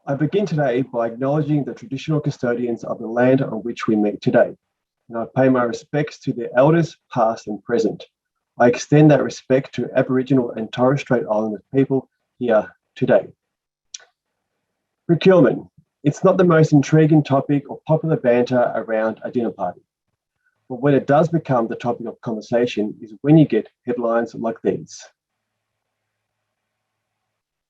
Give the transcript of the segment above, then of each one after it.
I begin today by acknowledging the traditional custodians of the land on which we meet today, and I pay my respects to their elders, past and present. I extend that respect to Aboriginal and Torres Strait Islander people here today. Procurement. It's not the most intriguing topic or popular banter around a dinner party. But when it does become the topic of conversation is when you get headlines like these.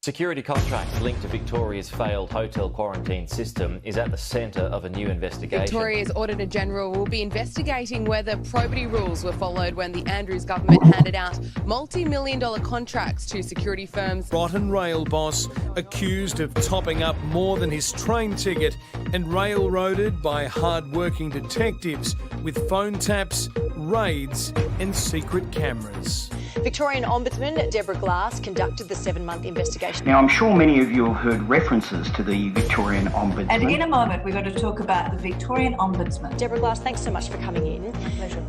Security contract linked to Victoria's failed hotel quarantine system is at the centre of a new investigation. Victoria's Auditor-General will be investigating whether probity rules were followed when the Andrews government handed out multi-million-dollar contracts to security firms. Rotten rail boss accused of topping up more than his train ticket and railroaded by hard-working detectives with phone taps, raids and secret cameras. Victorian Ombudsman Deborah Glass conducted the 7-month investigation. Now, I'm sure many of you have heard references to the Victorian Ombudsman. And in a moment, we're going to talk about the Victorian Ombudsman. Deborah Glass, thanks so much for coming in. Pleasure.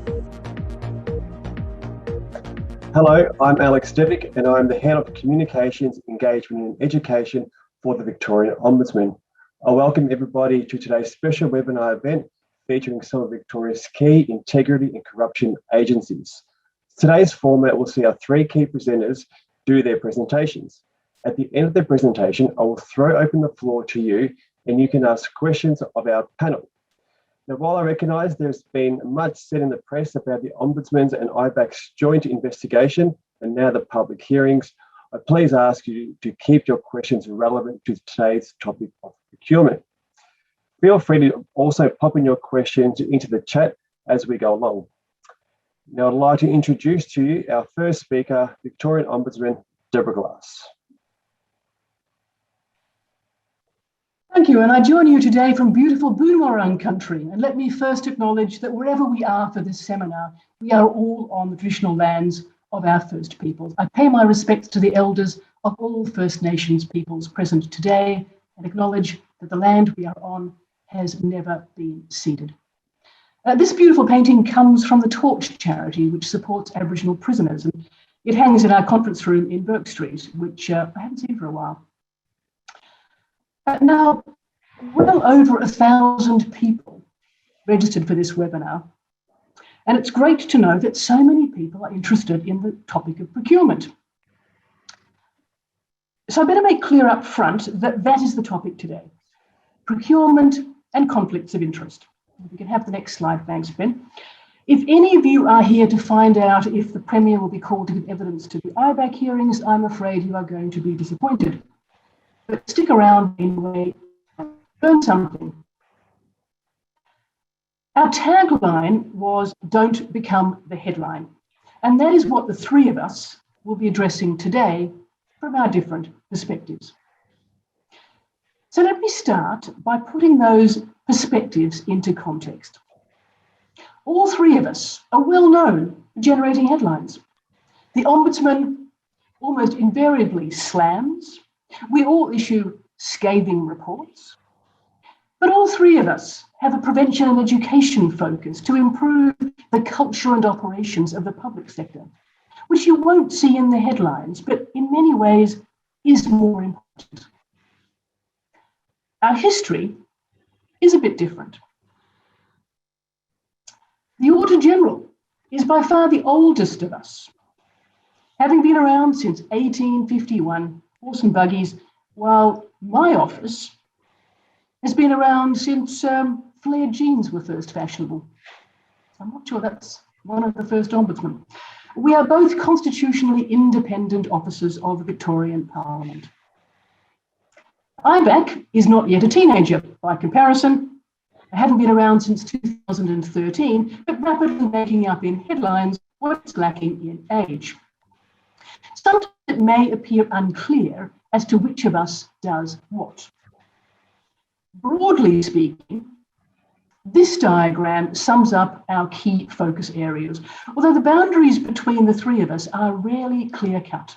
Hello, I'm Alex Devick and I'm the Head of Communications, Engagement and Education for the Victorian Ombudsman. I welcome everybody to today's special webinar event featuring some of Victoria's key integrity and corruption agencies. Today's format will see our 3 key presenters do their presentations. At the end of the presentation, I will throw open the floor to you and you can ask questions of our panel. Now, while I recognise there's been much said in the press about the Ombudsman's and IBAC's joint investigation and now the public hearings, I please ask you to keep your questions relevant to today's topic of procurement. Feel free to also pop in your questions into the chat as we go along. Now, I'd like to introduce to you our first speaker, Victorian Ombudsman Deborah Glass. Thank you, and I join you today from beautiful Boonwurrung country. And let me first acknowledge that wherever we are for this seminar, we are all on the traditional lands of our First Peoples. I pay my respects to the elders of all First Nations peoples present today and acknowledge that the land we are on has never been ceded. This beautiful painting comes from the Torch charity, which supports Aboriginal prisoners, and it hangs in our conference room in Burke Street, which I haven't seen for a while. Now, well over 1,000 people registered for this webinar, and it's great to know that so many people are interested in the topic of procurement. So I better make clear up front that that is the topic today: procurement and conflicts of interest. If we can have the next slide, thanks, Ben. If any of you are here to find out if the Premier will be called to give evidence to the IBAC hearings, I'm afraid you are going to be disappointed. But stick around anyway, learn something. Our tagline was, "Don't become the headline." And that is what the 3 of us will be addressing today from our different perspectives. So let me start by putting those perspectives into context. All 3 of us are well known for generating headlines. The Ombudsman almost invariably slams. We all issue scathing reports. But all 3 of us have a prevention and education focus to improve the culture and operations of the public sector, which you won't see in the headlines, but in many ways is more important. Our history is a bit different. The Auditor-General is by far the oldest of us, having been around since 1851, horse and buggies, while my office has been around since flared jeans were first fashionable. I'm not sure that's one of the first ombudsmen. We are both constitutionally independent officers of the Victorian Parliament. IBAC is not yet a teenager. By comparison, I haven't been around since 2013, but rapidly making up in headlines what's lacking in age. Sometimes it may appear unclear as to which of us does what. Broadly speaking, this diagram sums up our key focus areas, although the boundaries between the 3 of us are rarely clear-cut.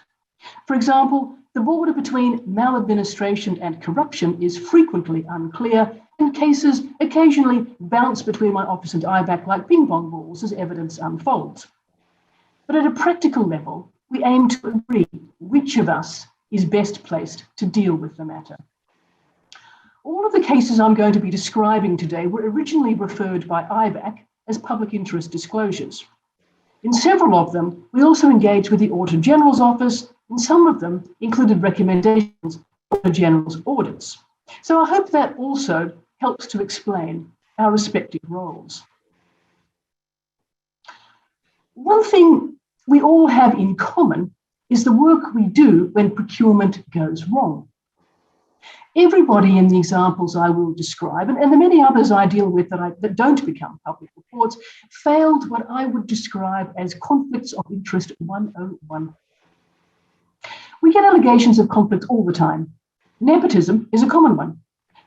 For example, the border between maladministration and corruption is frequently unclear, and cases occasionally bounce between my office and IBAC like ping-pong balls as evidence unfolds. But at a practical level, we aim to agree which of us is best placed to deal with the matter. All of the cases I'm going to be describing today were originally referred by IBAC as public interest disclosures. In several of them, we also engaged with the Auditor-General's office, and some of them included recommendations for Auditor-General's audits. So I hope that also helps to explain our respective roles. One thing we all have in common is the work we do when procurement goes wrong. Everybody in the examples I will describe, and the many others I deal with that don't become public reports, failed what I would describe as conflicts of interest 101. We get allegations of conflicts all the time. Nepotism is a common one.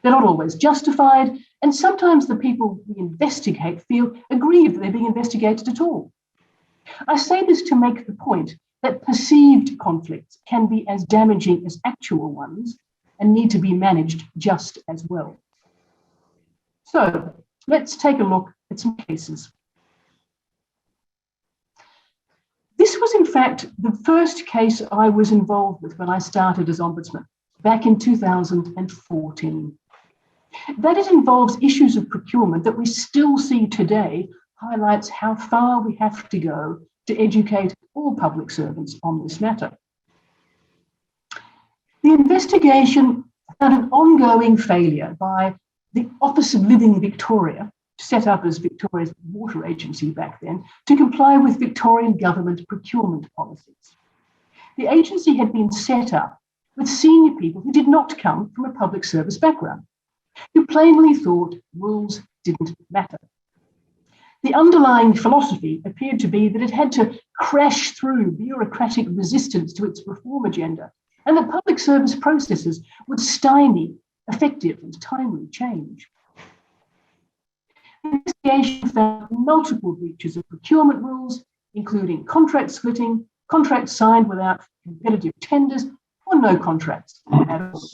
They're not always justified, and sometimes the people we investigate feel aggrieved that they're being investigated at all. I say this to make the point that perceived conflicts can be as damaging as actual ones and need to be managed just as well. So let's take a look at some cases. This was in fact the first case I was involved with when I started as Ombudsman back in 2014. That it involves issues of procurement that we still see today highlights how far we have to go to educate all public servants on this matter. The investigation found an ongoing failure by the Office of Living Victoria, set up as Victoria's water agency back then, to comply with Victorian government procurement policies. The agency had been set up with senior people who did not come from a public service background, who plainly thought rules didn't matter. The underlying philosophy appeared to be that it had to crash through bureaucratic resistance to its reform agenda, and that public service processes would stymie effective and timely change. The investigation found multiple breaches of procurement rules, including contract splitting, contracts signed without competitive tenders, or no contracts at all.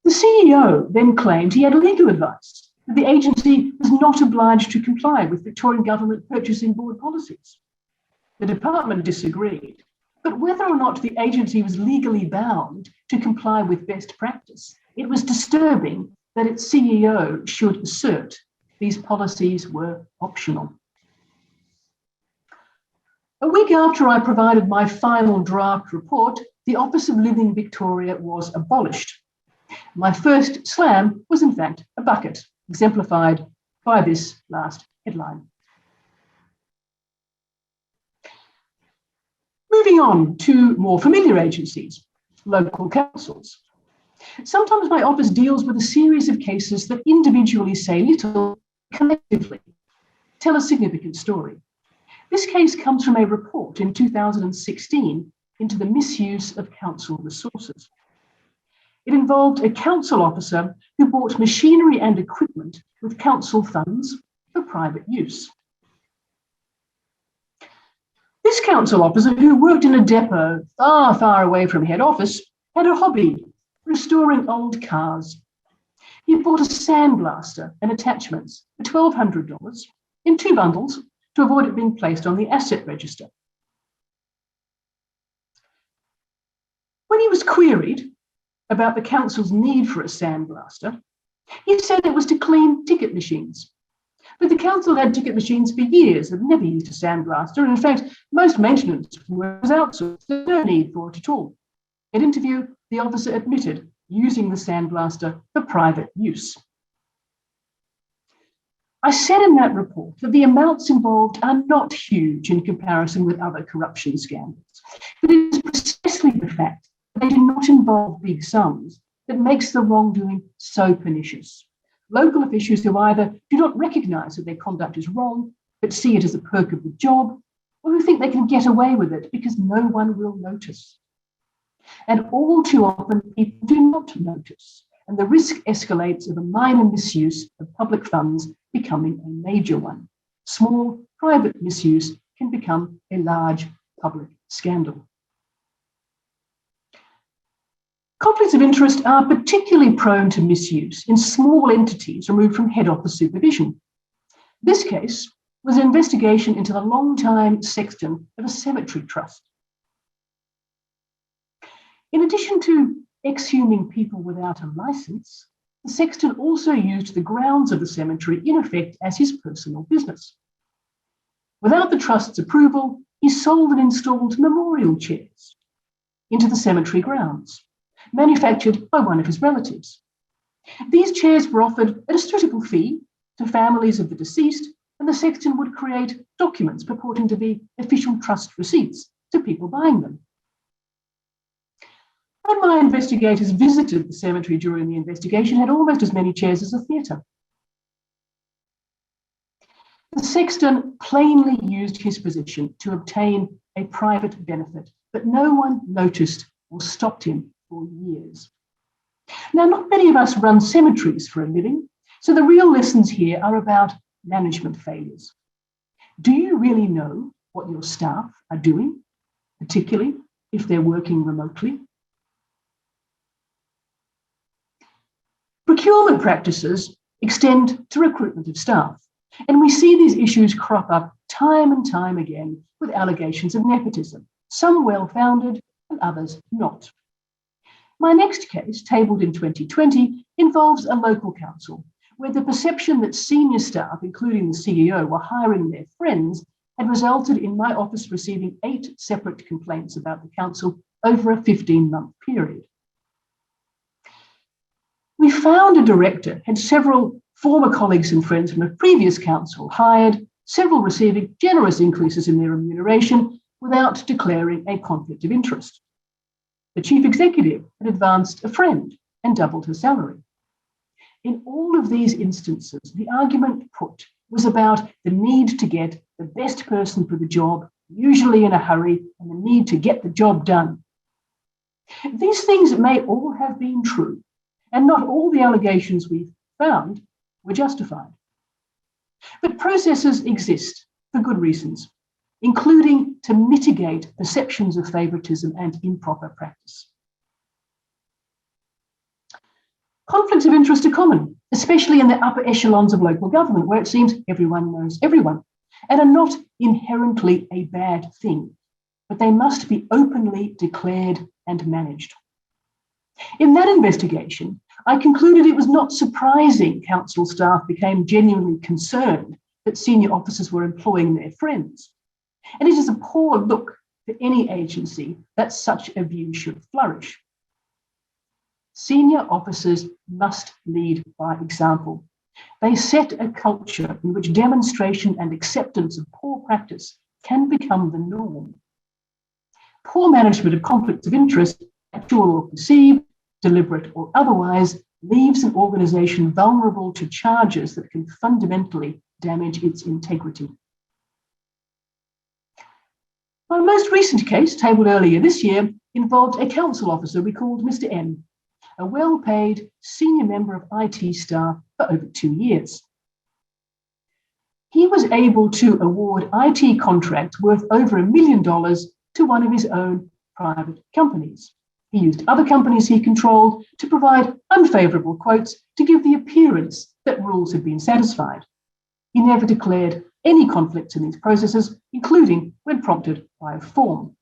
The CEO then claimed he had legal advice that the agency was not obliged to comply with Victorian Government Purchasing Board policies. The department disagreed, but whether or not the agency was legally bound to comply with best practice, it was disturbing that its CEO should assert these policies were optional. A week after I provided my final draft report, the Office of Living Victoria was abolished. My first slam was in fact a bucket, exemplified by this last headline. Moving on to more familiar agencies, local councils. Sometimes my office deals with a series of cases that individually say little, collectively tell a significant story. This case comes from a report in 2016 into the misuse of council resources. It involved a council officer who bought machinery and equipment with council funds for private use. This council officer, who worked in a depot far, far away from head office, had a hobby, restoring old cars. He bought a sandblaster and attachments for $1,200 in 2 bundles to avoid it being placed on the asset register. When he was queried about the council's need for a sandblaster, he said it was to clean ticket machines. But the council had ticket machines for years and never used a sandblaster, and in fact, most maintenance was outsourced. There's no need for it at all. In interview, the officer admitted using the sandblaster for private use. I said in that report that the amounts involved are not huge in comparison with other corruption scandals, but it is precisely the fact that they do not involve big sums that makes the wrongdoing so pernicious. Local officials who either do not recognise that their conduct is wrong, but see it as a perk of the job, or who think they can get away with it because no one will notice. And all too often, people do not notice, and the risk escalates of a minor misuse of public funds becoming a major one. Small private misuse can become a large public scandal. Conflicts of interest are particularly prone to misuse in small entities removed from head office supervision. This case was an investigation into the long-time sexton of a cemetery trust. In addition to exhuming people without a licence, the sexton also used the grounds of the cemetery in effect as his personal business. Without the trust's approval, he sold and installed memorial chairs into the cemetery grounds, manufactured by one of his relatives. These chairs were offered at a suitable fee to families of the deceased, and the sexton would create documents purporting to be official trust receipts to people buying them. When my investigators visited the cemetery during the investigation, had almost as many chairs as a theatre. The sexton plainly used his position to obtain a private benefit, but no one noticed or stopped him for years. Now, not many of us run cemeteries for a living, so the real lessons here are about management failures. Do you really know what your staff are doing, particularly if they're working remotely? Procurement practices extend to recruitment of staff, and we see these issues crop up time and time again with allegations of nepotism, some well-founded and others not. My next case, tabled in 2020, involves a local council where the perception that senior staff, including the CEO, were hiring their friends had resulted in my office receiving 8 separate complaints about the council over a 15-month period. We found a director had several former colleagues and friends from a previous council hired, several receiving generous increases in their remuneration without declaring a conflict of interest. The chief executive had advanced a friend and doubled her salary. In all of these instances, the argument put was about the need to get the best person for the job, usually in a hurry, and the need to get the job done. These things may all have been true, and not all the allegations we've found were justified. But processes exist for good reasons, including to mitigate perceptions of favouritism and improper practice. Conflicts of interest are common, especially in the upper echelons of local government, where it seems everyone knows everyone, and are not inherently a bad thing, but they must be openly declared and managed. In that investigation, I concluded it was not surprising council staff became genuinely concerned that senior officers were employing their friends. And it is a poor look for any agency that such a view should flourish. Senior officers must lead by example. They set a culture in which demonstration and acceptance of poor practice can become the norm. Poor management of conflicts of interest, actual or perceived, deliberate or otherwise, leaves an organisation vulnerable to charges that can fundamentally damage its integrity. My most recent case, tabled earlier this year, involved a council officer we called Mr. M, a well-paid senior member of IT staff for over 2 years. He was able to award IT contracts worth over $1 million to one of his own private companies. He used other companies he controlled to provide unfavourable quotes to give the appearance that rules had been satisfied. He never declared any conflicts in these processes, including when prompted by a form.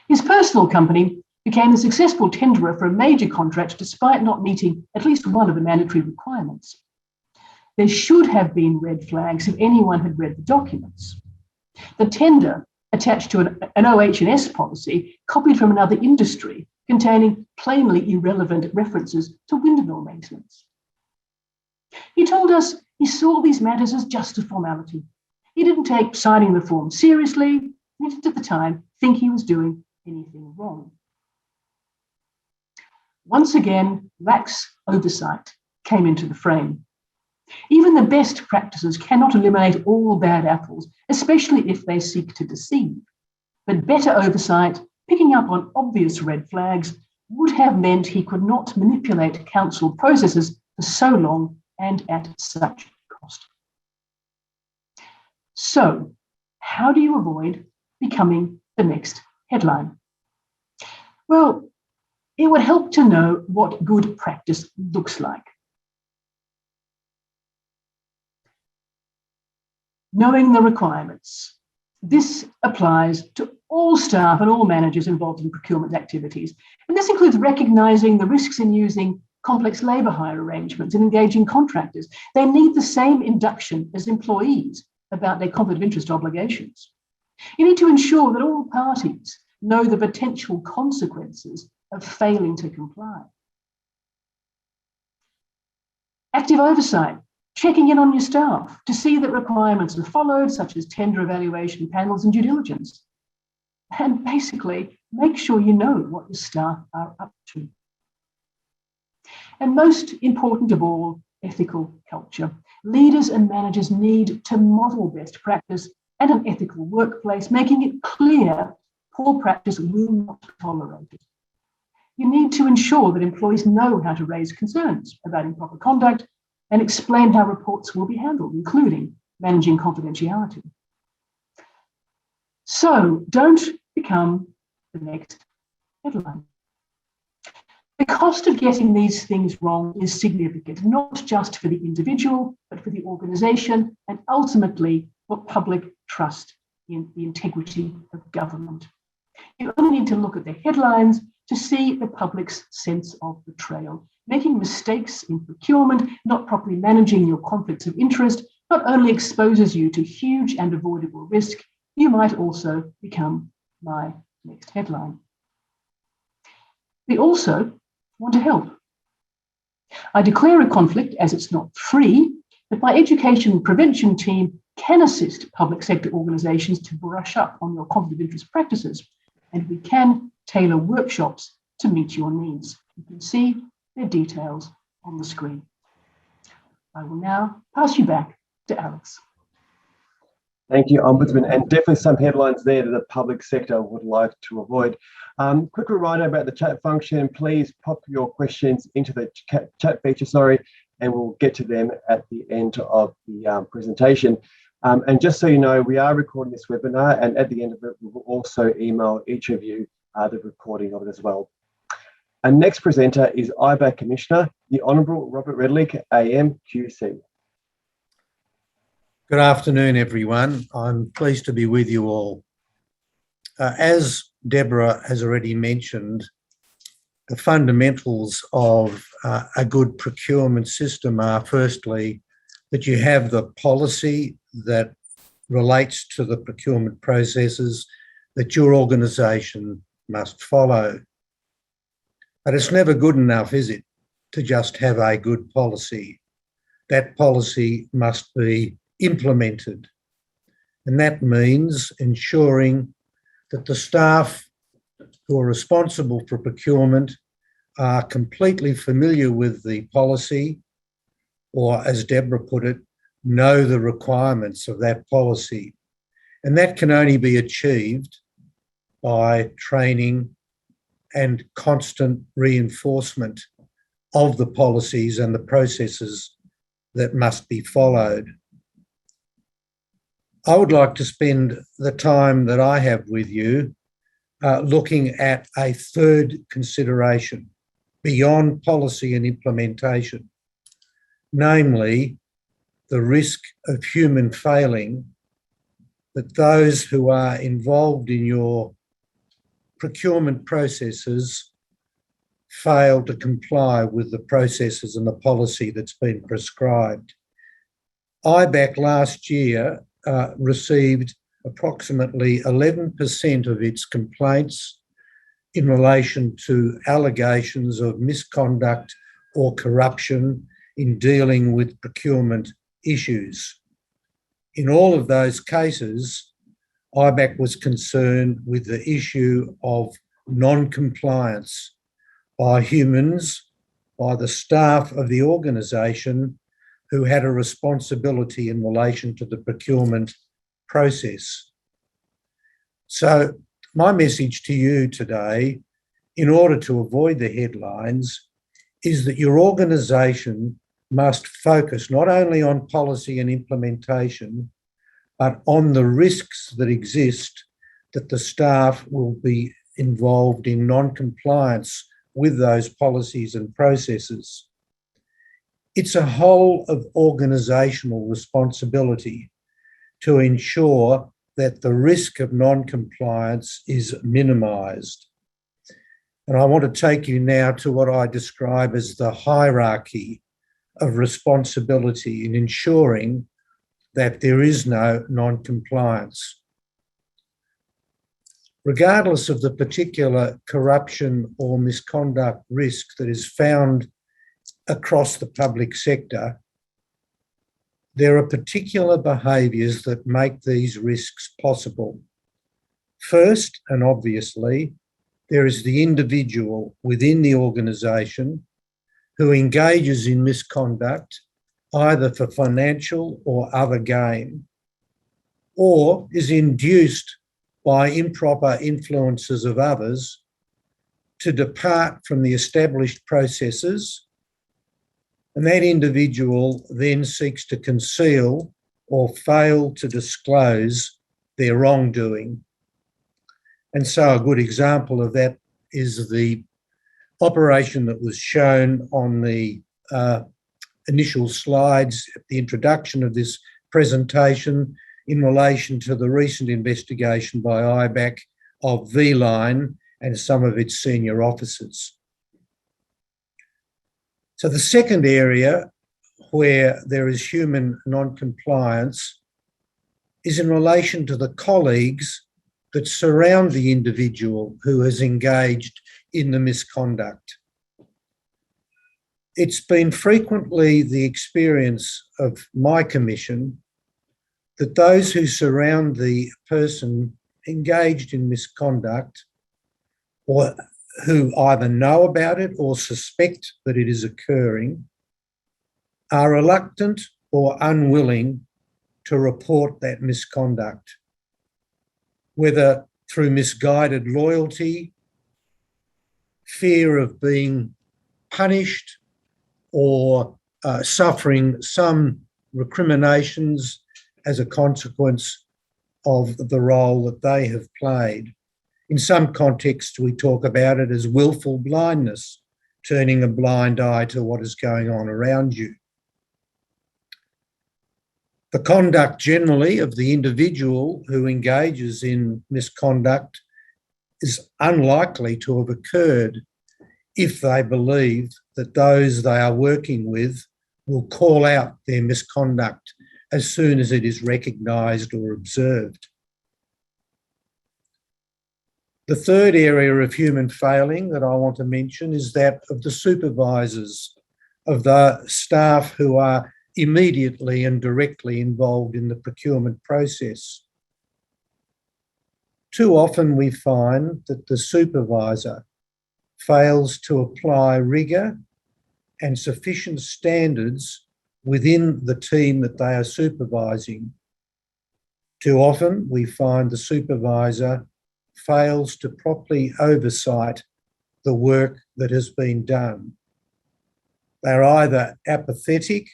His personal company became a successful tenderer for a major contract despite not meeting at least one of the mandatory requirements. There should have been red flags if anyone had read the documents. The tender attached to an OH&S policy copied from another industry containing plainly irrelevant references to windmill maintenance. He told us he saw these matters as just a formality. He didn't take signing the form seriously. He didn't at the time think he was doing anything wrong. Once again, lax oversight came into the frame. Even the best practices cannot eliminate all bad apples, especially if they seek to deceive. But better oversight, picking up on obvious red flags, would have meant he could not manipulate council processes for so long and at such cost. So, how do you avoid becoming the next headline? Well, it would help to know what good practice looks like. Knowing the requirements, This applies to all staff and all managers involved in procurement activities. And this includes recognising the risks in using complex labour hire arrangements and engaging contractors. They need the same induction as employees about their conflict of interest obligations. You need to ensure that all parties know the potential consequences of failing to comply. Active oversight, checking in on your staff to see that requirements are followed, such as tender evaluation panels and due diligence. And basically, make sure you know what your staff are up to. And most important of all, ethical culture. Leaders and managers need to model best practice and an ethical workplace, making it clear poor practice will not be tolerated. You need to ensure that employees know how to raise concerns about improper conduct and explain how reports will be handled, including managing confidentiality. So don't become the next headline. The cost of getting these things wrong is significant, not just for the individual, but for the organisation and ultimately for public trust in the integrity of government. You only need to look at the headlines to see the public's sense of betrayal. Making mistakes in procurement, not properly managing your conflicts of interest, not only exposes you to huge and avoidable risk, you might also become my next headline. We also want to help. I declare a conflict as it's not free, but my education and prevention team can assist public sector organisations to brush up on your conflict of interest practices, and we can tailor workshops to meet your needs. You can see their details on the screen. I will now pass you back to Alex. Thank you, Ombudsman, and definitely some headlines there that the public sector would like to avoid. Quick reminder about the chat function. Please pop your questions into the chat feature, and we'll get to them at the end of the presentation. And just so you know, we are recording this webinar, and at the end of it, we will also email each of you the recording of it as well. Our next presenter is IBAC Commissioner, the Honourable Robert Redlich, AM QC. Good afternoon, everyone. I'm pleased to be with you all. As Deborah has already mentioned, the fundamentals of a good procurement system are, firstly, that you have the policy that relates to the procurement processes that your organisation must follow. But it's never good enough, is it, to just have a good policy? That policy must be implemented. And that means ensuring that the staff who are responsible for procurement are completely familiar with the policy, or as Deborah put it, know the requirements of that policy. And that can only be achieved by training and constant reinforcement of the policies and the processes that must be followed. I would like to spend the time that I have with you looking at a third consideration beyond policy and implementation, namely the risk of human failing, that those who are involved in your procurement processes fail to comply with the processes and the policy that's been prescribed. IBAC last year received approximately 11% of its complaints in relation to allegations of misconduct or corruption in dealing with procurement issues. In all of those cases, IBAC was concerned with the issue of non-compliance by humans, by the staff of the organisation who had a responsibility in relation to the procurement process. So my message to you today, in order to avoid the headlines, is that your organisation must focus not only on policy and implementation, but on the risks that exist that the staff will be involved in non-compliance with those policies and processes. It's a whole of organisational responsibility to ensure that the risk of non-compliance is minimised. And I want to take you now to what I describe as the hierarchy of responsibility in ensuring that there is no non-compliance. Regardless of the particular corruption or misconduct risk that is found across the public sector, there are particular behaviours that make these risks possible. First, and obviously, there is the individual within the organisation who engages in misconduct either for financial or other gain, or is induced by improper influences of others to depart from the established processes, and that individual then seeks to conceal or fail to disclose their wrongdoing. And so a good example of that is the operation that was shown on the initial slides at the introduction of this presentation in relation to the recent investigation by IBAC of V-Line and some of its senior officers. So the second area where there is human non-compliance is in relation to the colleagues that surround the individual who has engaged in the misconduct. It's been frequently the experience of my commission that those who surround the person engaged in misconduct, or who either know about it or suspect that it is occurring, are reluctant or unwilling to report that misconduct, whether through misguided loyalty, fear of being punished, or suffering some recriminations as a consequence of the role that they have played. In some contexts, we talk about it as willful blindness, turning a blind eye to what is going on around you. The conduct generally of the individual who engages in misconduct is unlikely to have occurred if they believe that those they are working with will call out their misconduct as soon as it is recognised or observed. The third area of human failing that I want to mention is that of the supervisors, of the staff who are immediately and directly involved in the procurement process. Too often we find that the supervisor fails to apply rigour and sufficient standards within the team that they are supervising. Too often we find the supervisor fails to properly oversight the work that has been done. They're either apathetic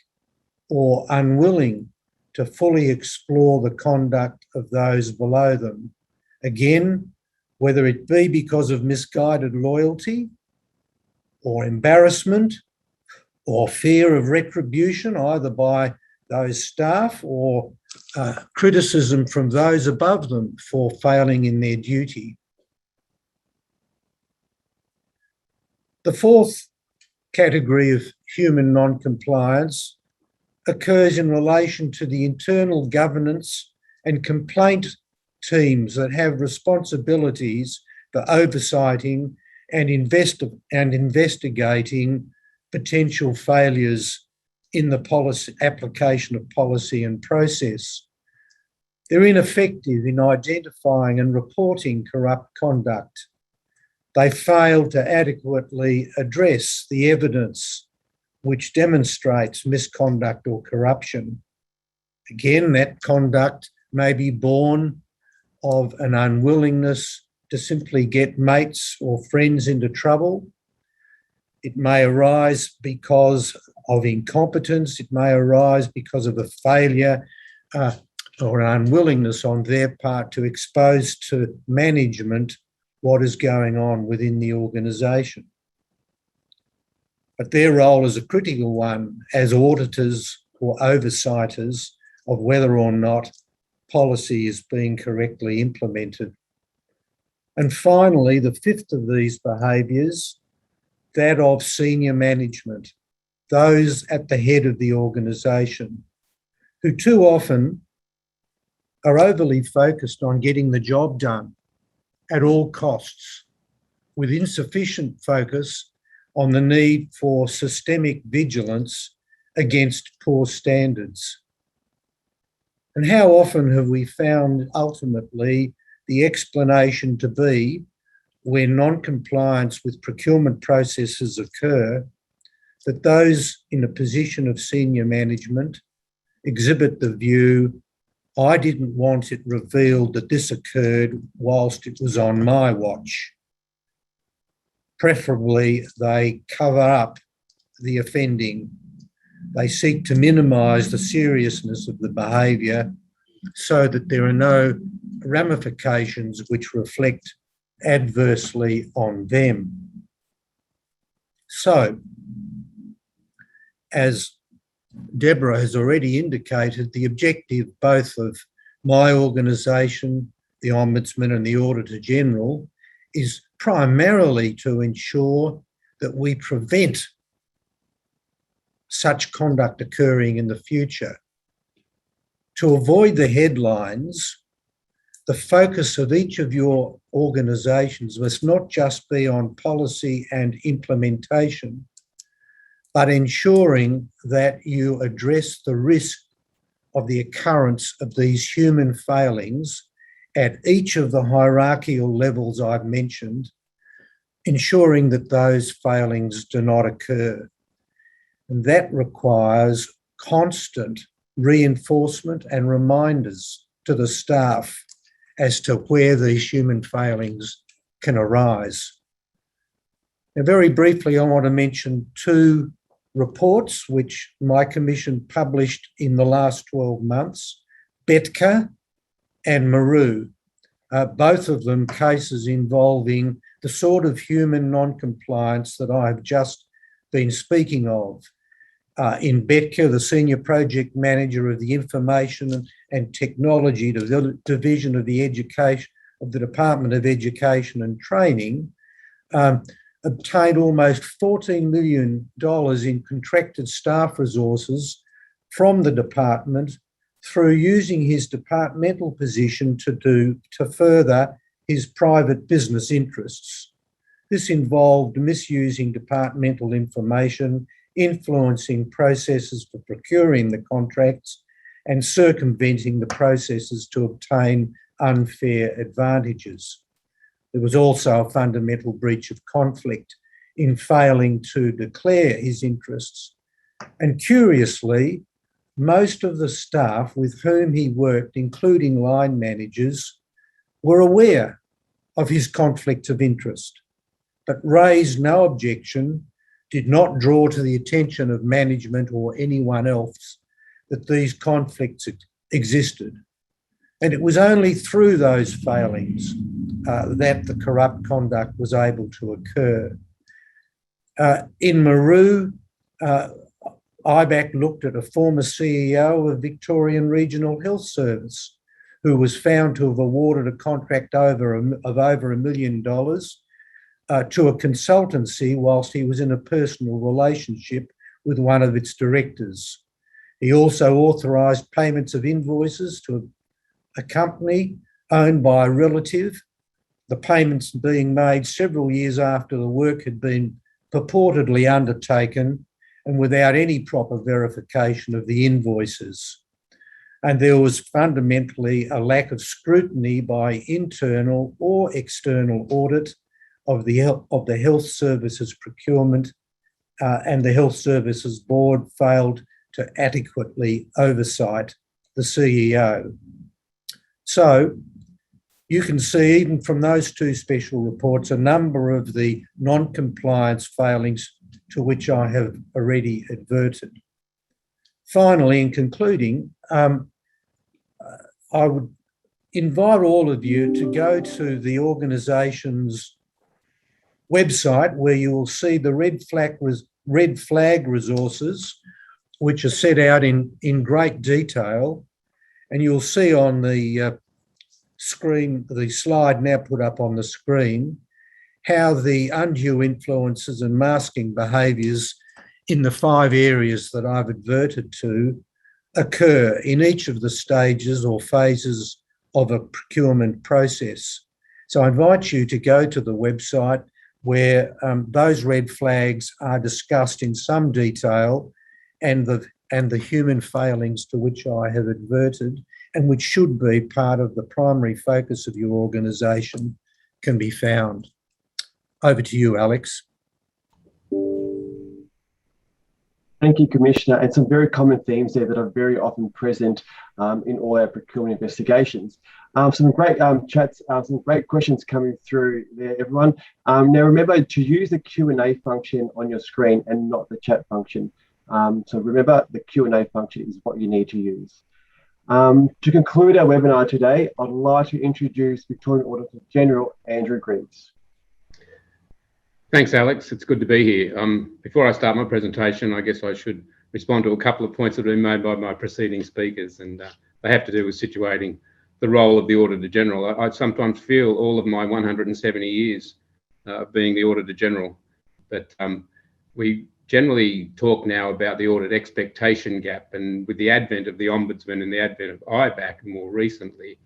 or unwilling to fully explore the conduct of those below them. Again, whether it be because of misguided loyalty or embarrassment or fear of retribution, either by those staff or criticism from those above them for failing in their duty. The fourth category of human non-compliance occurs in relation to the internal governance and complaint teams that have responsibilities for oversighting and investigating potential failures in the policy application of policy and process. They're ineffective in identifying and reporting corrupt conduct. They fail to adequately address the evidence which demonstrates misconduct or corruption. Again, that conduct may be born of an unwillingness to simply get mates or friends into trouble. It may arise because of incompetence. It may arise because of a failure or an unwillingness on their part to expose to management what is going on within the organisation. But their role is a critical one as auditors or oversighters of whether or not policy is being correctly implemented. And finally, the fifth of these behaviours, that of senior management, those at the head of the organisation, who too often are overly focused on getting the job done at all costs, with insufficient focus on the need for systemic vigilance against poor standards. And how often have we found ultimately the explanation to be, when non-compliance with procurement processes occur, that those in a position of senior management exhibit the view, I didn't want it revealed that this occurred whilst it was on my watch. Preferably, they cover up the offending. They seek to minimise the seriousness of the behaviour so that there are no ramifications which reflect adversely on them. So, as Deborah has already indicated, the objective both of my organisation, the Ombudsman and the Auditor-General, is primarily to ensure that we prevent such conduct occurring in the future. To avoid the headlines, the focus of each of your organisations must not just be on policy and implementation, but ensuring that you address the risk of the occurrence of these human failings at each of the hierarchical levels I've mentioned, ensuring that those failings do not occur. And that requires constant reinforcement and reminders to the staff as to where these human failings can arise. Now, very briefly, I want to mention two reports which my commission published in the last 12 months, Betka and Maru, both of them cases involving the sort of human non-compliance that I have just been speaking of. In Betka, the Senior Project Manager of the Information and Technology Division of the Department of Education and Training, obtained almost $14 million in contracted staff resources from the department through using his departmental position to further his private business interests. This involved misusing departmental information, influencing processes for procuring the contracts, and circumventing the processes to obtain unfair advantages. There was also a fundamental breach of conflict in failing to declare his interests. And curiously, most of the staff with whom he worked, including line managers, were aware of his conflict of interest, but raised no objection, did not draw to the attention of management or anyone else that these conflicts existed. And it was only through those failings that the corrupt conduct was able to occur. In Maru, IBAC looked at a former CEO of Victorian Regional Health Service who was found to have awarded a contract of over $1 million to a consultancy whilst he was in a personal relationship with one of its directors. He also authorised payments of invoices to a company owned by a relative, the payments being made several years after the work had been purportedly undertaken and without any proper verification of the invoices. And there was fundamentally a lack of scrutiny by internal or external audit of the health services procurement, and the health services board failed to adequately oversight the CEO. So you can see, even from those two special reports, a number of the non-compliance failings to which I have already adverted. Finally, in concluding, I would invite all of you to go to the organisation's website, where you will see the red flag resources, which are set out in great detail. And you'll see on the screen, the slide now put up on the screen, how the undue influences and masking behaviours in the 5 areas that I've adverted to occur in each of the stages or phases of a procurement process. So I invite you to go to the website where those red flags are discussed in some detail, and the human failings to which I have adverted, and which should be part of the primary focus of your organisation, can be found. Over to you, Alex. Thank you, Commissioner. And some very common themes there that are very often present in all our procurement investigations. Some great chats, some great questions coming through there, everyone. Now, remember to use the Q&A function on your screen and not the chat function. So remember, the Q&A function is what you need to use. To conclude our webinar today, I'd like to introduce Victorian Auditor-General Andrew Greaves. Thanks, Alex. It's good to be here. Before I start my presentation, I guess I should respond to a couple of points that have been made by my preceding speakers, and they have to do with situating the role of the Auditor-General. I sometimes feel all of my 170 years of being the Auditor-General, but we generally talk now about the audit expectation gap, and with the advent of the Ombudsman and the advent of IBAC more recently,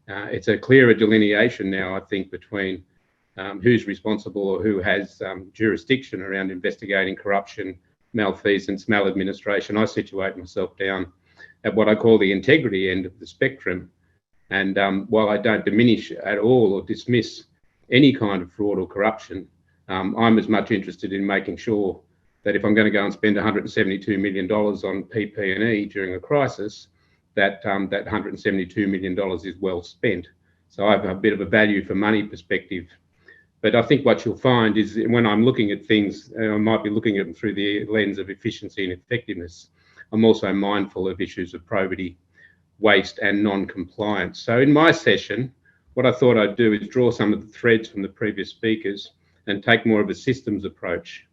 it's a clearer delineation now, I think, between who's responsible or who has jurisdiction around investigating corruption, malfeasance, maladministration. I situate myself down at what I call the integrity end of the spectrum. And while I don't diminish at all or dismiss any kind of fraud or corruption, I'm as much interested in making sure that if I'm going to go and spend $172 million on PP&E during a crisis, that that $172 million is well spent. So I have a bit of a value for money perspective. But I think what you'll find is when I'm looking at things, I might be looking at them through the lens of efficiency and effectiveness. I'm also mindful of issues of probity, waste and non-compliance. So in my session, what I thought I'd do is draw some of the threads from the previous speakers and take more of a systems approach.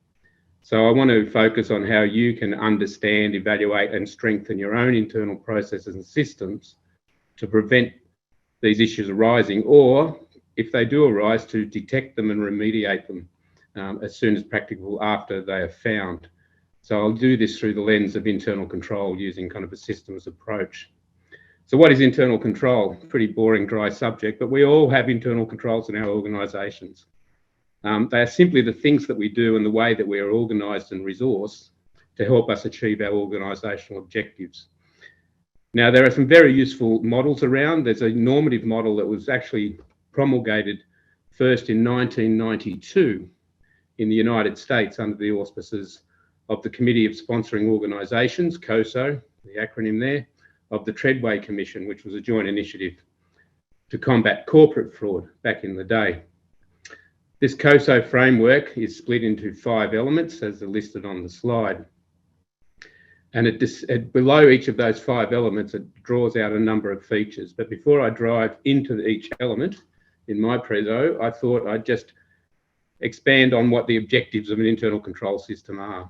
So I want to focus on how you can understand, evaluate and strengthen your own internal processes and systems to prevent these issues arising, or if they do arise, to detect them and remediate them as soon as practicable after they are found. So I'll do this through the lens of internal control using kind of a systems approach. So what is internal control? Pretty boring, dry subject, but we all have internal controls in our organisations. They are simply the things that we do and the way that we are organised and resourced to help us achieve our organisational objectives. Now, there are some very useful models around. There's a normative model that was actually promulgated first in 1992 in the United States under the auspices of the Committee of Sponsoring Organisations, COSO, the acronym there, of the Treadway Commission, which was a joint initiative to combat corporate fraud back in the day. This COSO framework is split into 5 elements as are listed on the slide. And below each of those 5 elements, it draws out a number of features. But before I dive into each element in my preso, I thought I'd just expand on what the objectives of an internal control system are.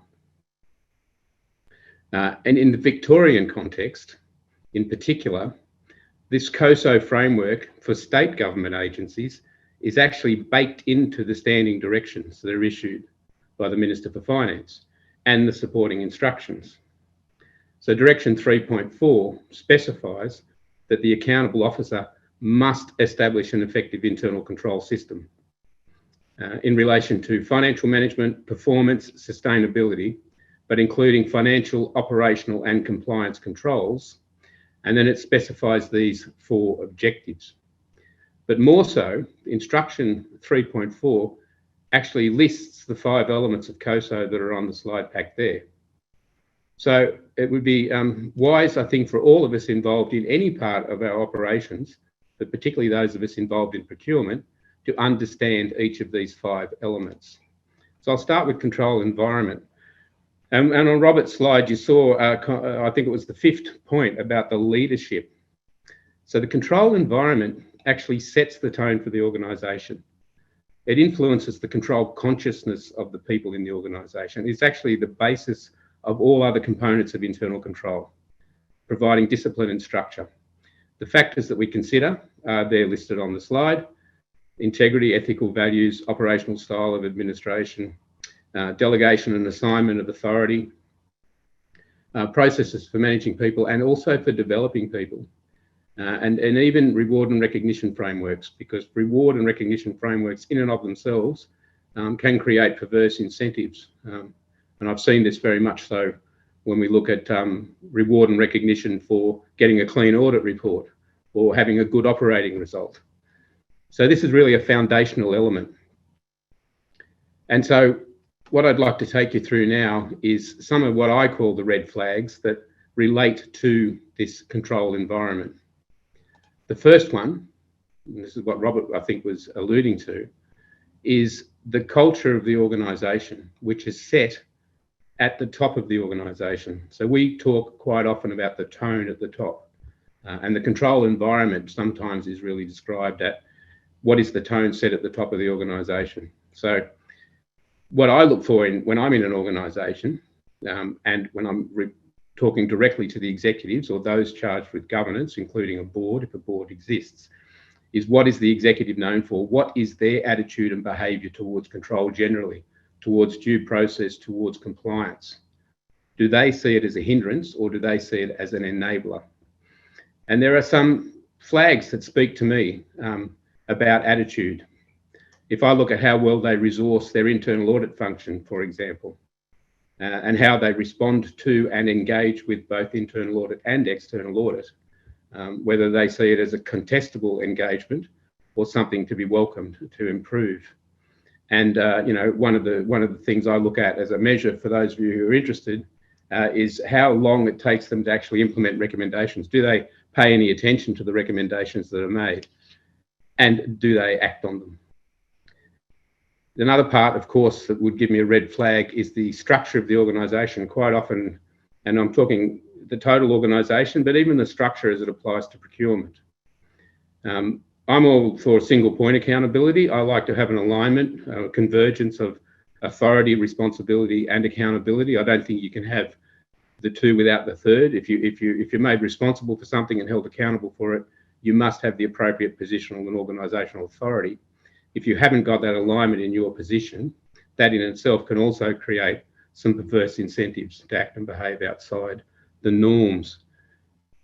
And in the Victorian context, in particular, this COSO framework for state government agencies is actually baked into the standing directions that are issued by the Minister for Finance and the supporting instructions. So Direction 3.4 specifies that the accountable officer must establish an effective internal control system in relation to financial management, performance, sustainability, but including financial, operational and compliance controls. And then it specifies these 4 objectives. But more so, Instruction 3.4 actually lists the 5 elements of COSO that are on the slide pack there. So it would be wise, I think, for all of us involved in any part of our operations, but particularly those of us involved in procurement, to understand each of these 5 elements. So I'll start with control environment. And on Robert's slide, you saw, I think it was the 5th point about the leadership. So the control environment actually sets the tone for the organisation. It influences the control consciousness of the people in the organisation. It's actually the basis of all other components of internal control, providing discipline and structure. The factors that we consider, they're listed on the slide: integrity, ethical values, operational style of administration, delegation and assignment of authority, processes for managing people and also for developing people, and even reward and recognition frameworks, because reward and recognition frameworks in and of themselves can create perverse incentives. And I've seen this very much so when we look at reward and recognition for getting a clean audit report or having a good operating result. So this is really a foundational element. And so what I'd like to take you through now is some of what I call the red flags that relate to this control environment. The first one, and this is what Robert, I think, was alluding to, is the culture of the organisation, which is set at the top of the organisation. So we talk quite often about the tone at the top, and the control environment sometimes is really described at what is the tone set at the top of the organisation. So what I look for when I'm in an organisation, and when I'm talking directly to the executives or those charged with governance, including a board, if a board exists, is what is the executive known for? What is their attitude and behaviour towards control generally, towards due process, towards compliance? Do they see it as a hindrance or do they see it as an enabler? And there are some flags that speak to me about attitude. If I look at how well they resource their internal audit function, for example, and how they respond to and engage with both internal audit and external audit, whether they see it as a contestable engagement or something to be welcomed to improve. And you know, one of the things I look at as a measure for those of you who are interested is how long it takes them to actually implement recommendations. Do they pay any attention to the recommendations that are made, and do they act on them? Another part, of course, that would give me a red flag is the structure of the organisation. Quite often, and I'm talking the total organisation, but even the structure as it applies to procurement. I'm all for single point accountability. I like to have an alignment, a convergence of authority, responsibility, and accountability. I don't think you can have the two without the third. If you're made responsible for something and held accountable for it, you must have the appropriate positional and organisational authority. If you haven't got that alignment in your position, that in itself can also create some perverse incentives to act and behave outside the norms.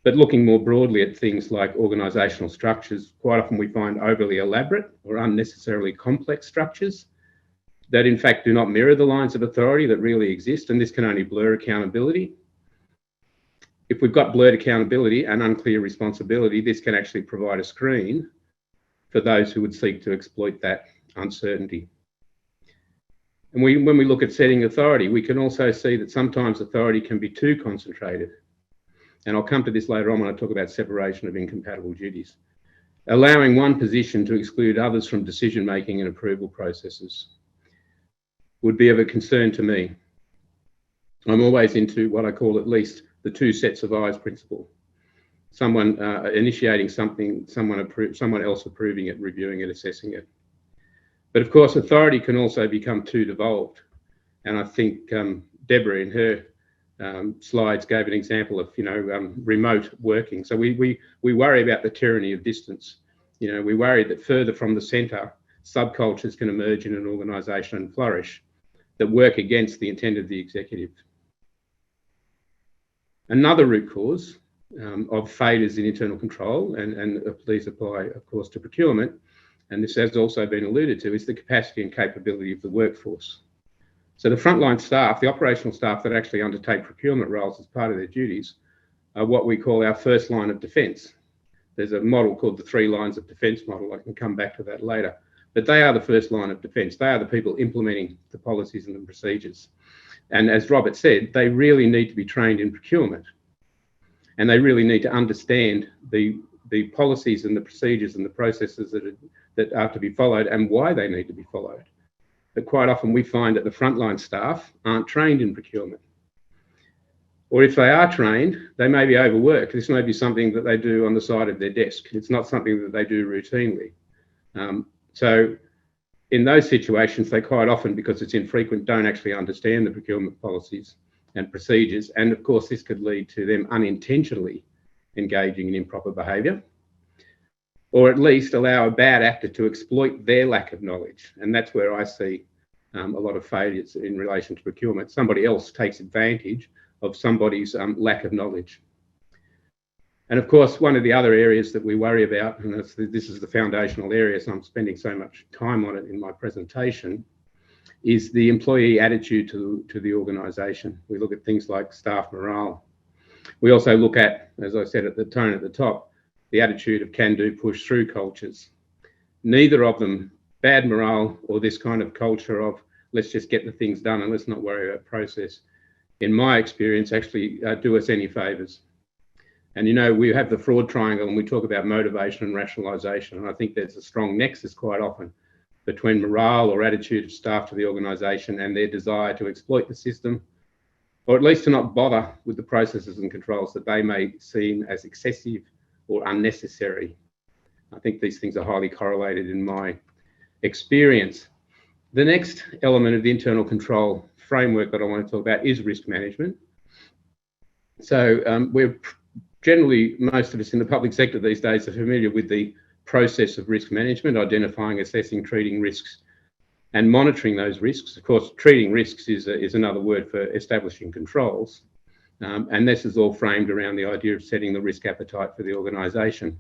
But looking more broadly at things like organisational structures, quite often we find overly elaborate or unnecessarily complex structures that in fact do not mirror the lines of authority that really exist, and this can only blur accountability. If we've got blurred accountability and unclear responsibility, this can actually provide a screen for those who would seek to exploit that uncertainty. And when we look at setting authority, we can also see that sometimes authority can be too concentrated. And I'll come to this later on when I talk about separation of incompatible duties. Allowing one position to exclude others from decision-making and approval processes would be of a concern to me. I'm always into what I call at least the two sets of eyes principle. Someone initiating something, someone else approving it, reviewing it, assessing it. But of course, authority can also become too devolved. And I think Deborah in her slides gave an example of, remote working. So we worry about the tyranny of distance. We worry that further from the centre, subcultures can emerge in an organisation and flourish that work against the intent of the executive. Another root cause of failures in internal control, and these apply, of course, to procurement, and this has also been alluded to, is the capacity and capability of the workforce. So the frontline staff, the operational staff that actually undertake procurement roles as part of their duties, are what we call our first line of defence. There's a model called the 3 lines of defence model. I can come back to that later. But they are the first line of defence. They are the people implementing the policies and the procedures. And as Robert said, they really need to be trained in procurement. And they really need to understand the policies and the procedures and the processes that are to be followed and why they need to be followed. But quite often we find that the frontline staff aren't trained in procurement. Or if they are trained, they may be overworked. This may be something that they do on the side of their desk. It's not something that they do routinely. So in those situations, they quite often, because it's infrequent, don't actually understand the procurement policies and procedures. And of course, this could lead to them unintentionally engaging in improper behaviour, or at least allow a bad actor to exploit their lack of knowledge. And that's where I see a lot of failures in relation to procurement. Somebody else takes advantage of somebody's lack of knowledge. And of course, one of the other areas that we worry about, and this is the foundational area, so I'm spending so much time on it in my presentation, is the employee attitude to the organisation. We look at things like staff morale. We also look at, as I said at the tone at the top, the attitude of can-do, push-through cultures. Neither of them, bad morale or this kind of culture of let's just get the things done and let's not worry about process, in my experience, actually do us any favours. And you know, we have the fraud triangle and we talk about motivation and rationalisation, and I think there's a strong nexus quite often between morale or attitude of staff to the organisation and their desire to exploit the system, or at least to not bother with the processes and controls that they may seem as excessive or unnecessary. I think these things are highly correlated in my experience. The next element of the internal control framework that I want to talk about is risk management. So we're generally, most of us in the public sector these days are familiar with the process of risk management, identifying, assessing, treating risks and monitoring those risks. Of course, treating risks is another word for establishing controls. And this is all framed around the idea of setting the risk appetite for the organisation.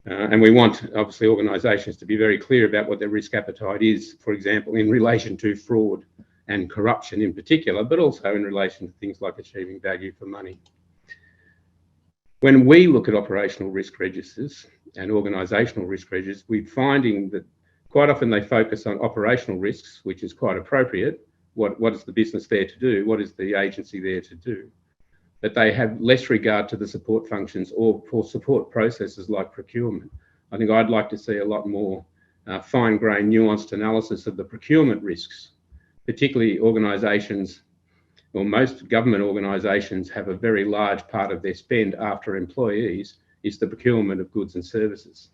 And we want, obviously, organisations to be very clear about what their risk appetite is, for example, in relation to fraud and corruption in particular, but also in relation to things like achieving value for money. When we look at operational risk registers and organisational risk registers, we're finding that quite often they focus on operational risks, which is quite appropriate. What is the business there to do? What is the agency there to do? But they have less regard to the support functions or for support processes like procurement. I think I'd like to see a lot more fine-grained, nuanced analysis of the procurement risks, particularly organisations, or most government organisations have a very large part of their spend after employees is the procurement of goods and services.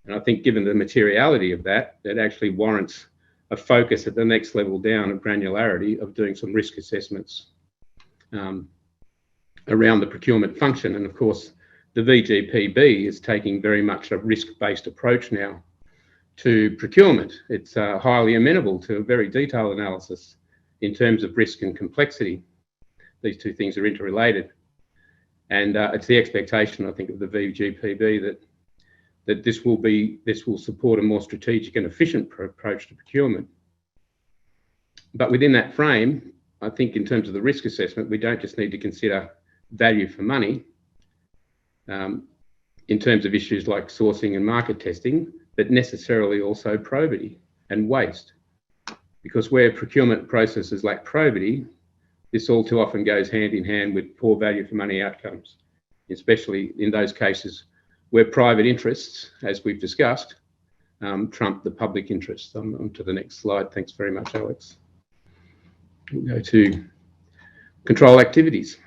And I think given the materiality of that, it actually warrants a focus at the next level down of granularity of doing some risk assessments around the procurement function. And of course, the VGPB is taking very much a risk-based approach now to procurement. It's highly amenable to a very detailed analysis in terms of risk and complexity. These two things are interrelated. And it's the expectation, I think, of the VGPB that this will support a more strategic and efficient approach to procurement. But within that frame, I think in terms of the risk assessment, we don't just need to consider value for money in terms of issues like sourcing and market testing, but necessarily also probity and waste. Because where procurement processes lack probity, this all too often goes hand in hand with poor value for money outcomes, especially in those cases where private interests, as we've discussed, trump the public interest. On to the next slide. Thanks very much, Alex. We'll go to control activities.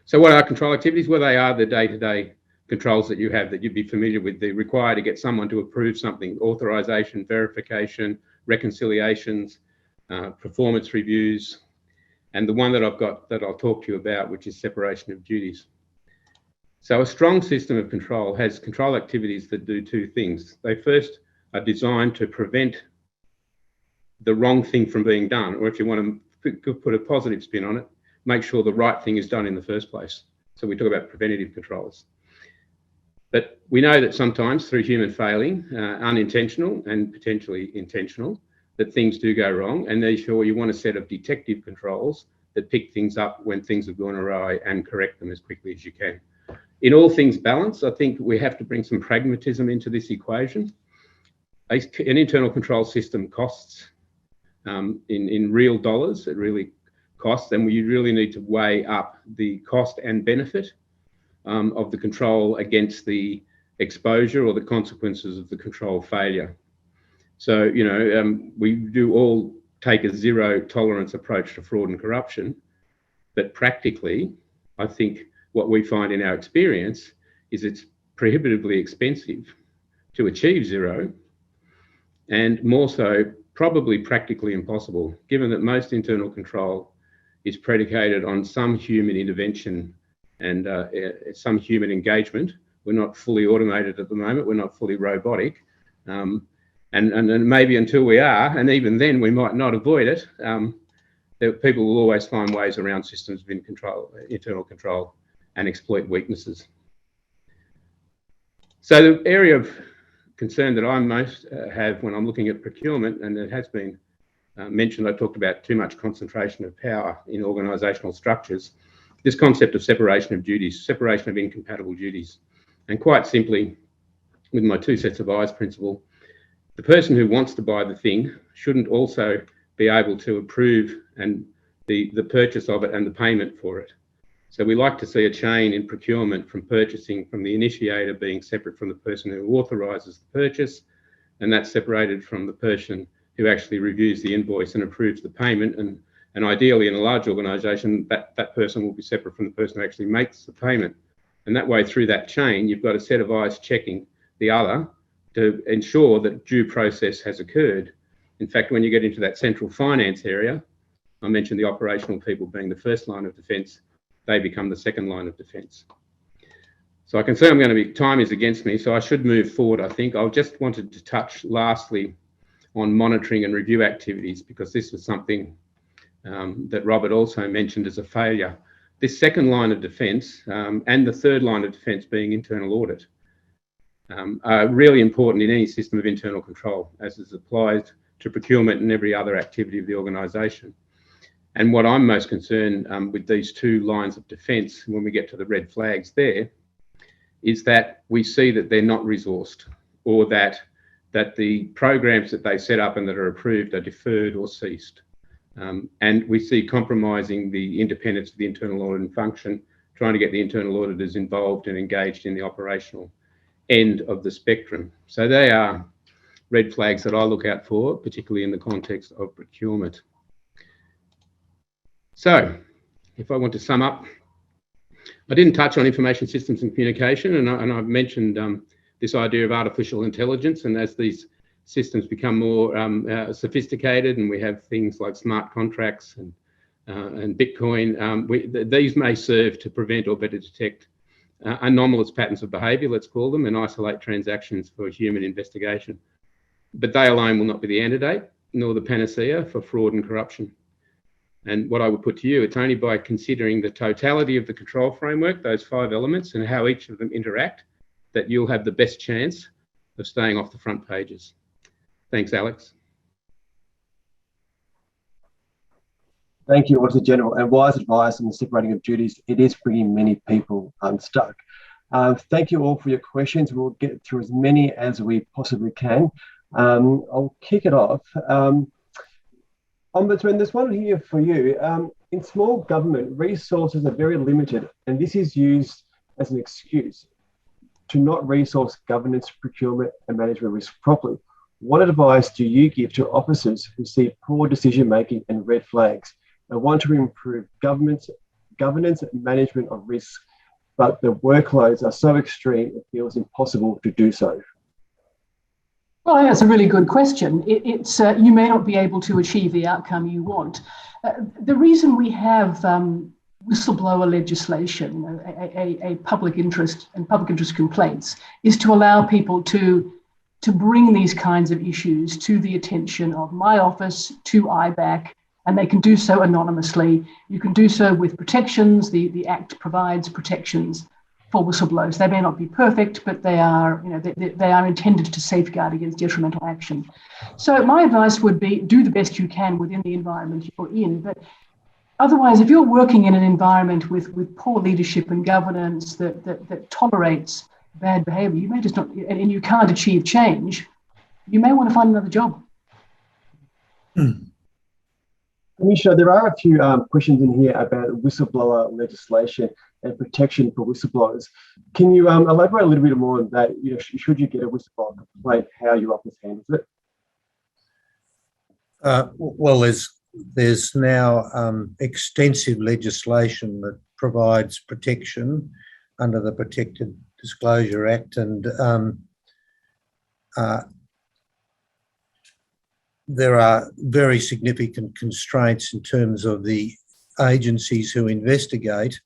So what are control activities? Well, they are the day-to-day controls that you have that you'd be familiar with. They're required to get someone to approve something: authorisation, verification, reconciliations, performance reviews, and the one that I've got that I'll talk to you about, which is separation of duties. So a strong system of control has control activities that do two things. They first are designed to prevent the wrong thing from being done, or if you want to put a positive spin on it, make sure the right thing is done in the first place. So we talk about preventative controls. But we know that sometimes through human failing, unintentional and potentially intentional, that things do go wrong, and therefore you want a set of detective controls that pick things up when things have gone awry and correct them as quickly as you can. In all things balanced, I think we have to bring some pragmatism into this equation. An internal control system costs in real dollars. It really costs, and you really need to weigh up the cost and benefit of the control against the exposure or the consequences of the control failure. So, you know, we do all take a zero tolerance approach to fraud and corruption, but practically, I think what we find in our experience is it's prohibitively expensive to achieve zero, and more so, probably practically impossible, given that most internal control is predicated on some human intervention and some human engagement. We're not fully automated at the moment. We're not fully robotic. And maybe until we are, and even then we might not avoid it, people will always find ways around systems of internal control and exploit weaknesses. So the area of concern that I most have when I'm looking at procurement, and it has been mentioned, I talked about too much concentration of power in organisational structures, this concept of separation of duties, separation of incompatible duties. And quite simply, with my two sets of eyes principle, the person who wants to buy the thing shouldn't also be able to approve and the purchase of it and the payment for it. So we like to see a chain in procurement from purchasing, from the initiator being separate from the person who authorises the purchase, and that's separated from the person who actually reviews the invoice and approves the payment. And ideally in a large organisation, that person will be separate from the person who actually makes the payment. And that way through that chain, you've got a set of eyes checking the other to ensure that due process has occurred. In fact, when you get into that central finance area, I mentioned the operational people being the first line of defence, they become the second line of defence. So I can see time is against me, so I should move forward, I think. I just wanted to touch lastly on monitoring and review activities, because this was something that Robert also mentioned as a failure. This second line of defence and the third line of defence being internal audit are really important in any system of internal control, as is applied to procurement and every other activity of the organisation. And what I'm most concerned with these two lines of defence, when we get to the red flags there, is that we see that they're not resourced, or that the programs that they set up and that are approved are deferred or ceased. And we see compromising the independence of the internal auditing function, trying to get the internal auditors involved and engaged in the operational end of the spectrum. So they are red flags that I look out for, particularly in the context of procurement. So if I want to sum up, I didn't touch on information systems and communication, and I've mentioned this idea of artificial intelligence, and as these systems become more sophisticated and we have things like smart contracts and Bitcoin, these may serve to prevent or better detect anomalous patterns of behaviour, let's call them, and isolate transactions for human investigation. But they alone will not be the antidote, nor the panacea for fraud and corruption. And what I would put to you, it's only by considering the totality of the control framework, those 5 elements, and how each of them interact, that you'll have the best chance of staying off the front pages. Thanks, Alex. Thank you, Auditor-General. And wise advice on the separating of duties, it is bringing many people unstuck. Thank you all for your questions. We'll get through as many as we possibly can. I'll kick it off. Ombudsman, there's one here for you. In small government, resources are very limited, and this is used as an excuse to not resource governance, procurement, and management risk properly. What advice do you give to officers who see poor decision-making and red flags and want to improve governance and management of risk, but the workloads are so extreme it feels impossible to do so? Well, I think that's a really good question. It's you may not be able to achieve the outcome you want. The reason we have whistleblower legislation, a public interest and public interest complaints, is to allow people to bring these kinds of issues to the attention of my office, to IBAC, and they can do so anonymously. You can do so with protections. The Act provides protections for whistleblowers. They may not be perfect, but they are, they are intended to safeguard against detrimental action. So my advice would be do the best you can within the environment you're in. But otherwise, if you're working in an environment with poor leadership and governance that tolerates bad behaviour, you may just not, and you can't achieve change, you may want to find another job. Commissioner, there are a few questions in here about whistleblower legislation and protection for whistleblowers. Can you elaborate a little bit more on that? Should you get a whistleblower complaint, how your office handles it? Well, there's now extensive legislation that provides protection under the Protected Disclosure Act, and there are very significant constraints in terms of the agencies who investigate.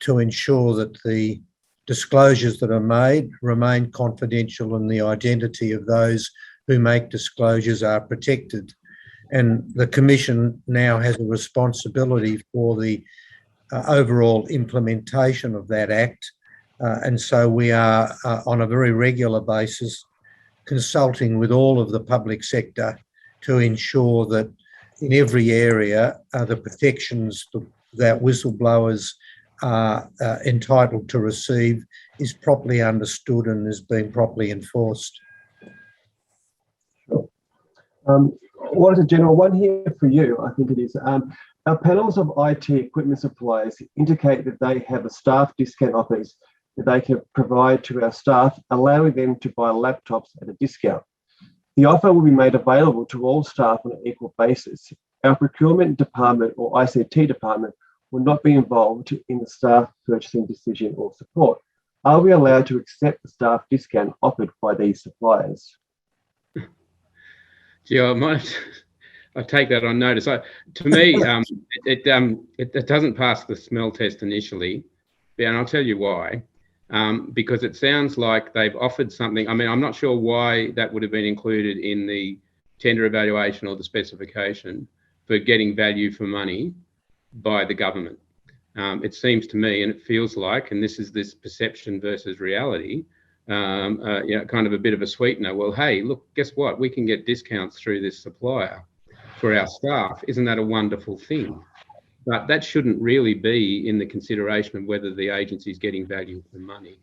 to ensure that the disclosures that are made remain confidential and the identity of those who make disclosures are protected. And the Commission now has a responsibility for the overall implementation of that Act. And so we are on a very regular basis consulting with all of the public sector to ensure that in every area the protections that whistleblowers are entitled to receive is properly understood and is being properly enforced. Sure. Auditor-General, one here for you, I think it is. Our panels of IT equipment suppliers indicate that they have a staff discount offers that they can provide to our staff, allowing them to buy laptops at a discount. The offer will be made available to all staff on an equal basis. Our procurement department or ICT department will not be involved in the staff purchasing decision or support. Are we allowed to accept the staff discount offered by these suppliers? Gee, I take that on notice. To me, it doesn't pass the smell test initially, and I'll tell you why. Because it sounds like they've offered something. I mean, I'm not sure why that would have been included in the tender evaluation or the specification for getting value for money by the government. It seems to me, and it feels like, and this is this perception versus reality, kind of a bit of a sweetener. Well, hey, look, guess what? We can get discounts through this supplier for our staff. Isn't that a wonderful thing? But that shouldn't really be in the consideration of whether the agency is getting value for money.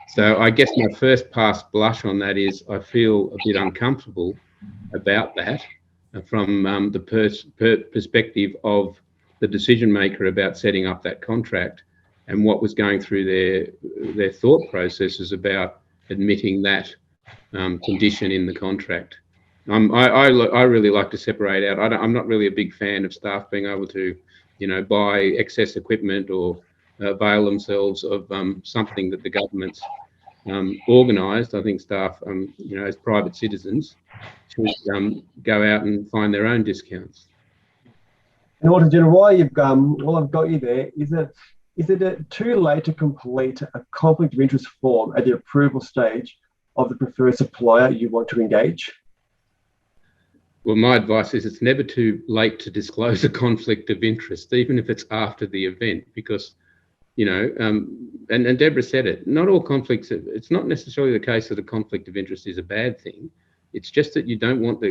So I guess my first pass blush on that is I feel a bit uncomfortable about that from the perspective of the decision maker about setting up that contract and what was going through their thought processes about admitting that condition in the contract. I really like to separate out. I'm not really a big fan of staff being able to, buy excess equipment or avail themselves of something that the government's organised. I think staff, as private citizens, should go out and find their own discounts. And Auditor-General, while I've got you there, is it too late to complete a conflict of interest form at the approval stage of the preferred supplier you want to engage? Well, my advice is it's never too late to disclose a conflict of interest, even if it's after the event, because, and Deborah said it, not all conflicts, it's not necessarily the case that a conflict of interest is a bad thing. It's just that you don't want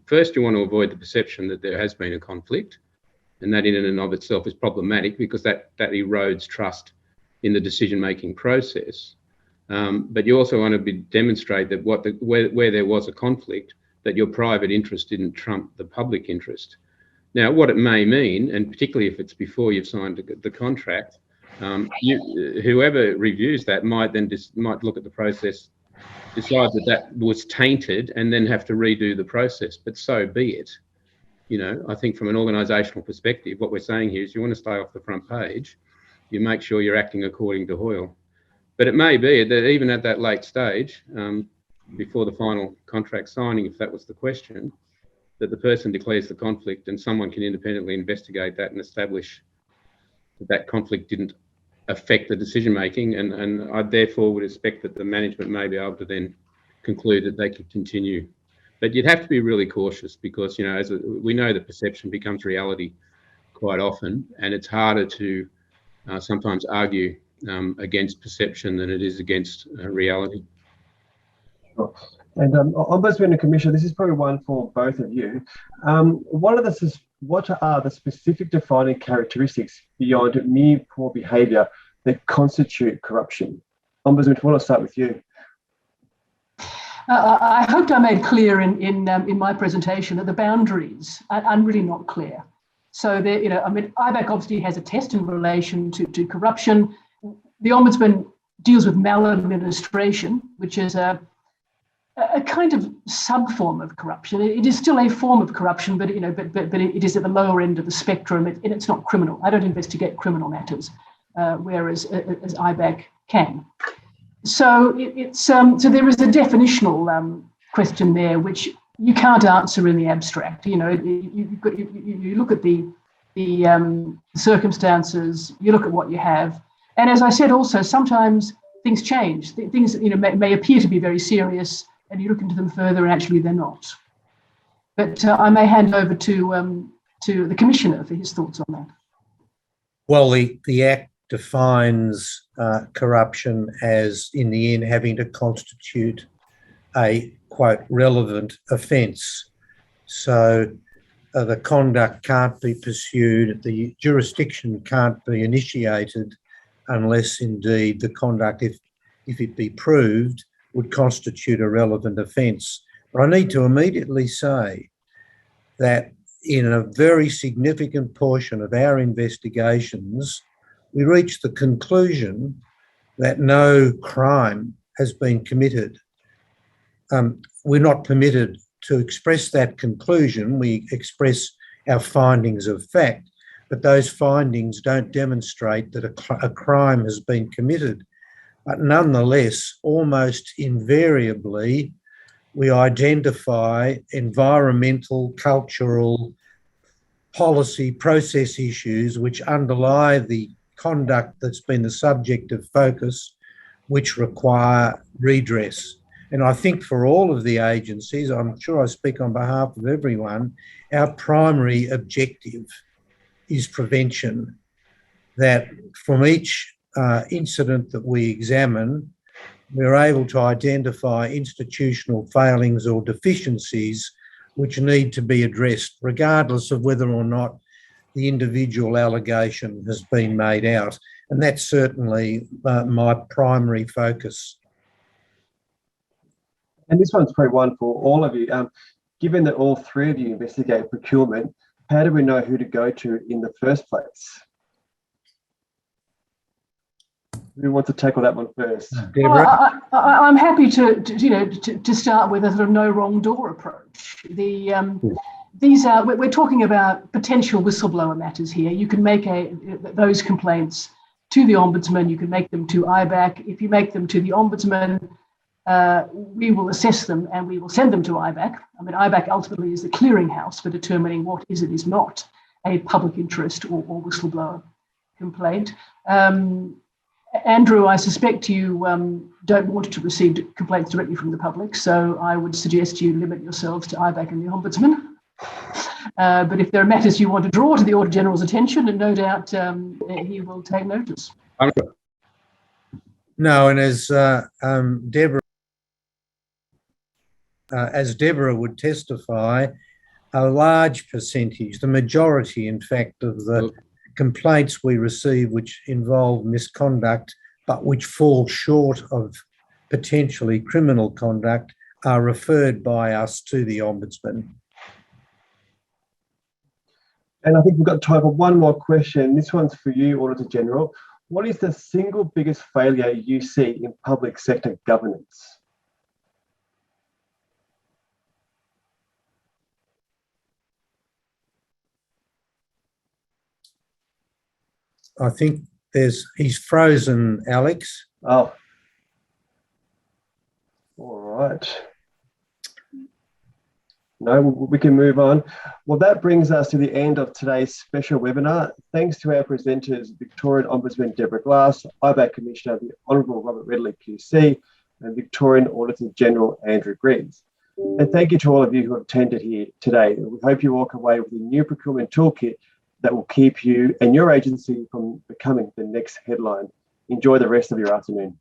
first you want to avoid the perception that there has been a conflict, and that in and of itself is problematic because that erodes trust in the decision-making process. But you also want to demonstrate that where there was a conflict, that your private interest didn't trump the public interest. Now, what it may mean, and particularly if it's before you've signed the contract, whoever reviews that might look at the process, decide that was tainted, and then have to redo the process. But so be it. I think from an organisational perspective, what we're saying here is you want to stay off the front page. You make sure you're acting according to Hoyle. But it may be that even at that late stage, before the final contract signing, if that was the question, that the person declares the conflict and someone can independently investigate that and establish that conflict didn't affect the decision making, and I therefore would expect that the management may be able to then conclude that they could continue. But you'd have to be really cautious because, we know that perception becomes reality quite often, and it's harder to sometimes argue against perception than it is against reality. Sure. And Ombudsman and Commissioner, this is probably one for both of you. What are the specific defining characteristics beyond mere poor behaviour that constitute corruption? Ombudsman, I want to start with you. I hoped I made clear in my presentation that the boundaries are really not clear. So IBAC obviously has a test in relation to corruption. The Ombudsman deals with maladministration, which is a kind of sub-form of corruption. It is still a form of corruption, but it is at the lower end of the spectrum, and it's not criminal. I don't investigate criminal matters, whereas as IBAC can. So so there is a definitional question there which you can't answer in the abstract. You look at the the circumstances, you look at what you have. And as I said also, sometimes things change. Things may appear to be very serious, and you look into them further and actually they're not. But I may hand over to the Commissioner for his thoughts on that. Well, the Act defines corruption as, in the end, having to constitute a, quote, relevant offence. So the conduct can't be pursued, the jurisdiction can't be initiated unless indeed the conduct, if it be proved, would constitute a relevant offence. But I need to immediately say that in a very significant portion of our investigations, we reached the conclusion that no crime has been committed. We're not permitted to express that conclusion. We express our findings of fact, but those findings don't demonstrate that a crime has been committed. But nonetheless, almost invariably, we identify environmental, cultural, policy, process issues which underlie the conduct that's been the subject of focus, which require redress. And I think for all of the agencies, I'm sure I speak on behalf of everyone, our primary objective is prevention, that from each incident that we examine, we're able to identify institutional failings or deficiencies which need to be addressed, regardless of whether or not the individual allegation has been made out. And that's certainly my primary focus. And this one's probably one for all of you. Given that all three of you investigate procurement, how do we know who to go to in the first place? Who wants to tackle that one first? Deborah? I'm happy to start with a sort of no wrong door approach. We're talking about potential whistleblower matters here. You can make those complaints to the Ombudsman. You can make them to IBAC. If you make them to the Ombudsman, we will assess them and we will send them to IBAC. I mean, IBAC ultimately is the clearinghouse for determining what is and is not a public interest or whistleblower complaint. Andrew, I suspect you don't want to receive complaints directly from the public, so I would suggest you limit yourselves to IBAC and the Ombudsman. But if there are matters you want to draw to the Auditor-General's attention, and no doubt he will take notice. No, and as Deborah would testify, a large percentage, the majority, in fact, of the complaints we receive which involve misconduct but which fall short of potentially criminal conduct are referred by us to the Ombudsman. And I think we've got time for one more question. This one's for you, Auditor-General. What is the single biggest failure you see in public sector governance? I think he's frozen, Alex. Oh. All right. No, we can move on. Well, that brings us to the end of today's special webinar. Thanks to our presenters, Victorian Ombudsman Deborah Glass, IBAC Commissioner the Honourable Robert Redlich QC, and Victorian Auditor-General Andrew Greaves. And thank you to all of you who have attended here today. We hope you walk away with a new procurement toolkit that will keep you and your agency from becoming the next headline. Enjoy the rest of your afternoon.